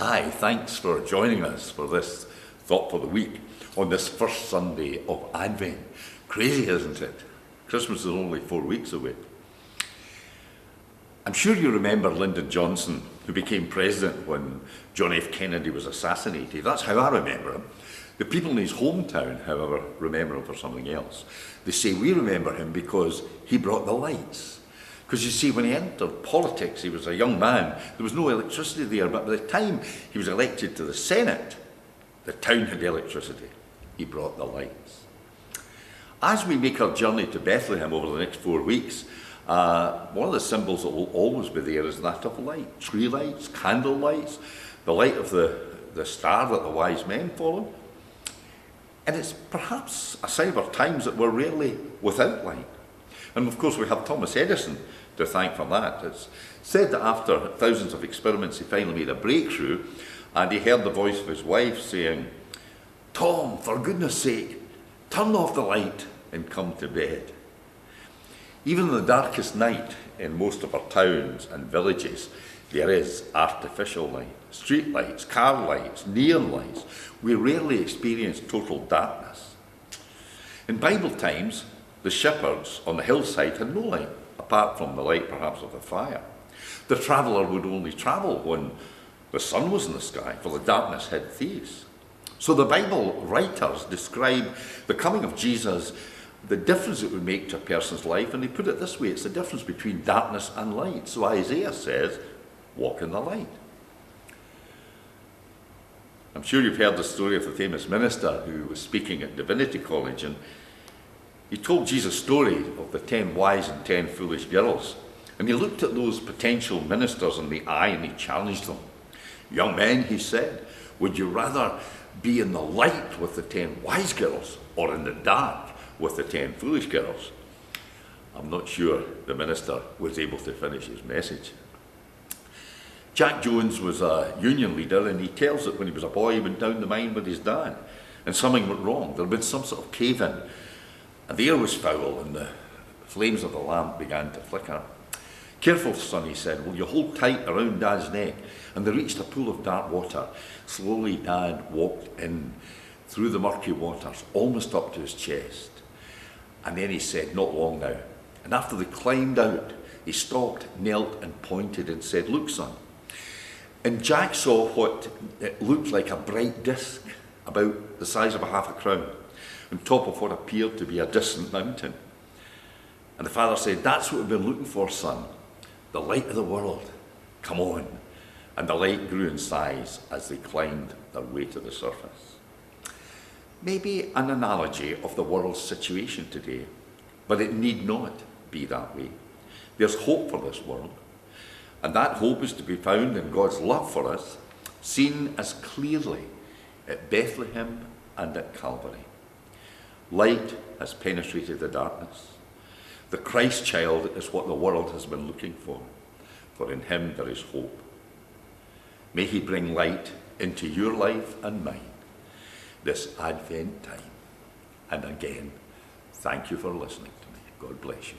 Hi, thanks for joining us for this Thought for the Week on this first Sunday of Advent. Crazy, isn't it? Christmas is only 4 weeks away. I'm sure you remember Lyndon Johnson, who became president when John F. Kennedy was assassinated. That's how I remember him. The people in his hometown, however, remember him for something else. They say we remember him because he brought the lights. Because you see, when he entered politics, he was a young man. There was no electricity there, but by the time he was elected to the Senate, the town had electricity. He brought the lights. As we make our journey to Bethlehem over the next 4 weeks, one of the symbols that will always be there is that of light. Tree lights, candle lights, the light of the star that the wise men followed. And it's perhaps a sign of our times that we're rarely without light. And of course we have Thomas Edison to thank for that. It's said that after thousands of experiments he finally made a breakthrough, and he heard the voice of his wife saying, "Tom, for goodness sake, turn off the light and come to bed." Even in the darkest night in most of our towns and villages, there is artificial light. Street lights, car lights, neon lights. We rarely experience total darkness. In Bible times, the shepherds on the hillside had no light, apart from the light perhaps of the fire. The traveller would only travel when the sun was in the sky, for the darkness hid thieves. So the Bible writers describe the coming of Jesus, the difference it would make to a person's life, and they put it this way: it's the difference between darkness and light. So Isaiah says, walk in the light. I'm sure you've heard the story of the famous minister who was speaking at Divinity College, and he told Jesus' story of the 10 wise and 10 foolish girls. And he looked at those potential ministers in the eye and he challenged them. "Young men," he said, "would you rather be in the light with the 10 wise girls or in the dark with the 10 foolish girls?" I'm not sure the minister was able to finish his message. Jack Jones was a union leader, and he tells that when he was a boy he went down the mine with his dad and something went wrong. There had been some sort of cave-in. And the air was foul, and the flames of the lamp began to flicker. "Careful, son," he said, "will you hold tight around Dad's neck?" And they reached a pool of dark water. Slowly, Dad walked in through the murky waters, almost up to his chest. And then he said, "Not long now." And after they climbed out, he stopped, knelt, and pointed and said, "Look, son." And Jack saw what it looked like a bright disc, about the size of a half a crown, on top of what appeared to be a distant mountain. And the father said, "That's what we've been looking for, son. The light of the world. Come on." And the light grew in size as they climbed their way to the surface. Maybe an analogy of the world's situation today, but it need not be that way. There's hope for this world, and that hope is to be found in God's love for us, seen as clearly at Bethlehem and at Calvary. Light has penetrated the darkness. The Christ child is what the world has been looking for in him there is hope. May he bring light into your life and mine this Advent time. And again, thank you for listening to me. God bless you.